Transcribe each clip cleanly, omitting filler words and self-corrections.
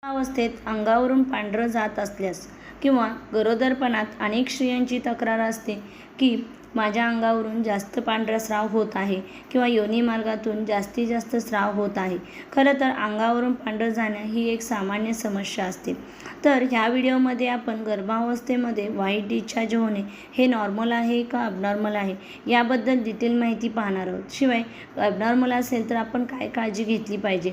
अवस्थेत अंगावरून पांढरं जात असल्यास किंवा गरोदरपणात अनेक स्त्रियांची तक्रार असते की माझ्या अंगावरून जास्त पांढरा स्राव होत आहे किंवा योनी मार्गातून जास्तीत जास्त स्राव होत आहे. खरं तर अंगावरून पांढरं जाणं ही एक सामान्य समस्या असते. तर ह्या व्हिडिओमध्ये आपण गर्भावस्थेमध्ये व्हाईट डिस्चार्ज होणे हे नॉर्मल आहे का अबनॉर्मल आहे याबद्दल डिटेल माहिती पाहणार आहोत. शिवाय अबनॉर्मल असेल तर आपण काय काळजी घेतली पाहिजे.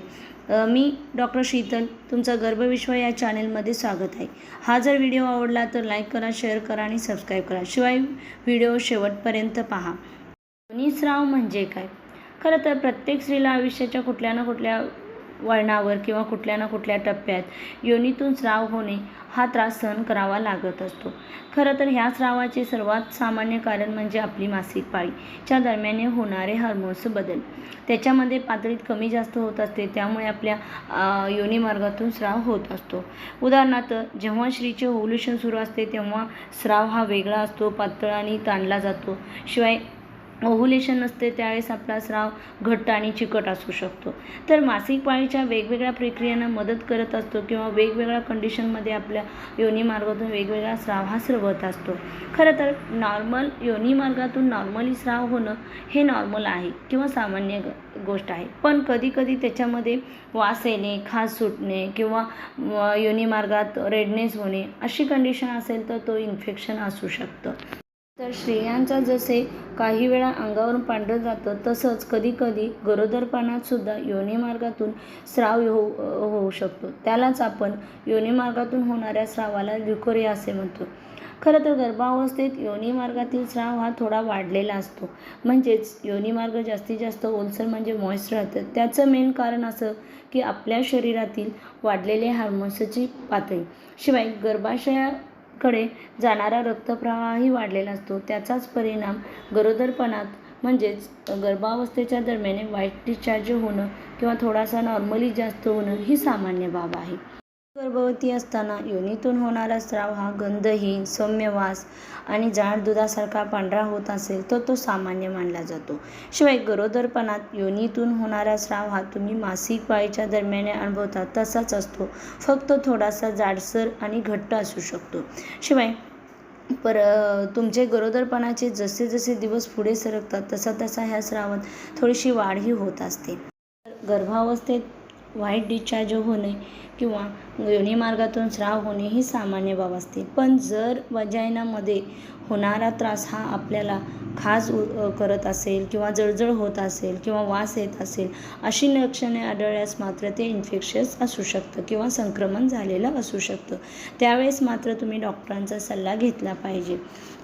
मी डॉक्टर शीतल तुमचं गर्भविश्व या चॅनलमध्ये स्वागत आहे. हा जर व्हिडिओ आवडला तर लाईक करा, शेअर करा आणि सबस्क्राईब करा. शिवाय व्हिडिओ शेवटपर्यंत पहा. योनिस्राव म्हणजे काय? खरं तर प्रत्येक स्त्रीला आयुष्याच्या कुठल्या ना कुठल्या वळणावर किंवा कुठल्या ना कुठल्या टप्प्यात योनीतून स्राव होणे हा त्रास सहन करावा लागत असतो. खरं तर ह्या स्रावाचे सर्वात सामान्य कारण म्हणजे आपली मासिक पाळीच्या दरम्यान होणारे हार्मोन्स बदल. त्याच्यामध्ये पातळीत कमी जास्त होत असते, त्यामुळे आपल्या योनी मार्गातून स्राव होत असतो. उदाहरणार्थ जेव्हा स्त्रीचे ओव्ह्युलेशन सुरू असते तेव्हा स्राव हा वेगळा असतो, पातळ आणि ताणला जातो. शिवाय ओव्ह्युलेशन नसते त्यावेळेस आपला स्राव घट्ट आणि चिकट असू शकतो. तर मासिक पाळीच्या वेगवेगळ्या प्रक्रियांना मदत करत असतो किंवा वेगवेगळ्या कंडिशनमध्ये आपल्या योनी मार्गातून वेगवेगळा स्राव हा स्रवत असतो. खरं तर योनी मार्गातून नॉर्मली स्राव होणं हे नॉर्मल आहे किंवा सामान्य गोष्ट आहे. पण कधीकधी त्याच्यामध्ये वास येणे, खाज सुटणे किंवा योनी मार्गात रेडनेस होणे अशी कंडिशन असेल तर तो इन्फेक्शन असू शकतं. तर स्त्रियांचा जसे काही वेळा अंगावरून पांढरं जातं तसंच कधीकधी गरोदरपणात सुद्धा योनी मार्गातून स्राव होऊ शकतो. त्यालाच आपण योनी मार्गातून होणाऱ्या स्रावाला ल्युकोरिया असे म्हणतो. खरं तर गर्भावस्थेत योनी मार्गातील स्राव हा थोडा वाढलेला असतो. म्हणजेच योनी मार्ग जास्तीत जास्त ओलसर म्हणजे मॉइस्ट राहतं. त्याचं मेन कारण असं की आपल्या शरीरातील वाढलेले हार्मोन्सची पातळी. शिवाय गर्भाशयाकडे जाणारा रक्तप्रवाहही वाढलेला असतो. त्याचाच परिणाम गरोदरपणात म्हणजेच गर्भावस्थेच्या दरम्यान व्हाईट डिस्चार्ज होणं किंवा थोडासा नॉर्मली जास्त होणं ही सामान्य बाब आहे. गर्भवती असताना योनीतून होणारा स्राव हा गंधहीन, सौम्य वास आणि जाड दुधासारखा पांढरा होत असेल तर तो सामान्य मानला जातो. शिवाय गरोदरपणात योनीतून होणारा स्राव हा तुम्ही मासिक पाळीच्या दरम्यान अनुभवता तसाच असतो, फक्त थोडासा जाडसर आणि घट्ट असू शकतो. शिवाय तुमचे गरोदरपणाचे जसे जसे दिवस पुढे सरकतात तसा तसा ह्या स्रावात थोडीशी वाढही होत असते. गर्भावस्थेत व्हाईट डिस्चार्ज होणे किंवा योनी मार्गातून स्राव होणे ही सामान्य बाब असते. पण जर वजायनामध्ये होणारा त्रास हा आपल्याला खाज करत असेल किंवा जळजळ होत असेल किंवा वास येत असेल अशी लक्षणे आढळल्यास मात्र ते इन्फेक्शस असू शकतं किंवा संक्रमण झालेलं असू शकतं. त्यावेळेस मात्र तुम्ही डॉक्टरांचा सल्ला घेतला पाहिजे.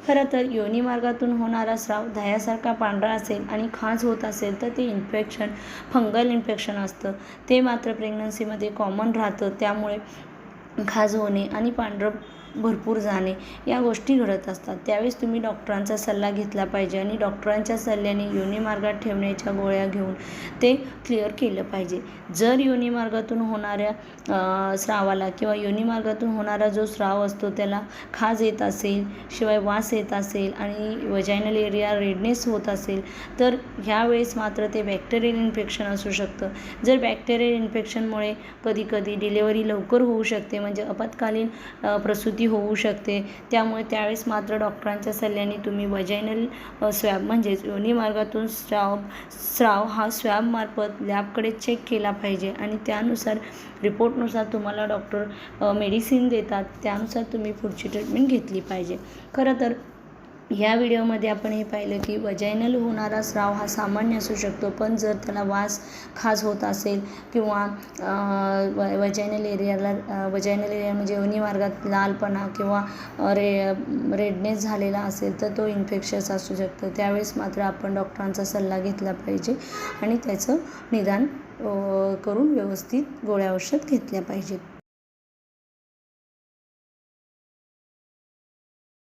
खरं तर योनी मार्गातून होणारा स्राव दह्यासारखा पांढरा असेल आणि खाज होत असेल तर ते इन्फेक्शन फंगल इन्फेक्शन असतं. ते मात्र प्रेग्नन्सीमध्ये कॉमन राहतं. त्यामुळे खाज होणे आणि पांढरं भरपूर जाणे या गोष्टी घडत असतात. त्यावेळेस तुम्ही डॉक्टरांचा सल्ला घेतला पाहिजे आणि डॉक्टरांच्या सल्ल्याने योनी मार्गात ठेवण्याच्या गोळ्या घेऊन ते क्लिअर केलं पाहिजे. जर योनी मार्गातून होणाऱ्या स्रावाला किंवा योनी मार्गातून होणारा जो स्राव असतो त्याला खाज येत असेल, शिवाय वास येत असेल आणि वजायनल एरिया रेडनेस होत असेल तर ह्यावेळेस मात्र ते बॅक्टेरियल इन्फेक्शन असू शकतं. जर बॅक्टेरियल इन्फेक्शनमुळे कधीकधी डिलेवरी लवकर होऊ शकते, म्हणजे आपत्कालीन प्रसूती होऊ शकते. त्यामुळे त्यावेळेस मात्र डॉक्टरांच्या सल्ल्याने तुम्ही वजायनल स्वॅब म्हणजेच योनी मार्गातून स्राव हा स्वॅबमार्फत लॅबकडे चेक केला पाहिजे आणि त्यानुसार रिपोर्टनुसार तुम्हाला डॉक्टर मेडिसिन देतात. त्यानुसार तुम्ही पुढची ट्रीटमेंट घेतली पाहिजे. खरं तर ह्या व्हिडिओमध्ये आपण हे पाहिलं की वजायनल होणारा स्राव हा सामान्य असू शकतो, पण जर त्याला वास खाज होत असेल किंवा वजायनल एरिया म्हणजे योनी मार्गात लालपणा किंवा रेडनेस झालेला असेल तर तो इन्फेक्शस असू शकतं. त्यावेळेस मात्र आपण डॉक्टरांचा सल्ला घेतला पाहिजे आणि त्याचं निदान करून व्यवस्थित गोळ्या औषध घेतल्या पाहिजेत.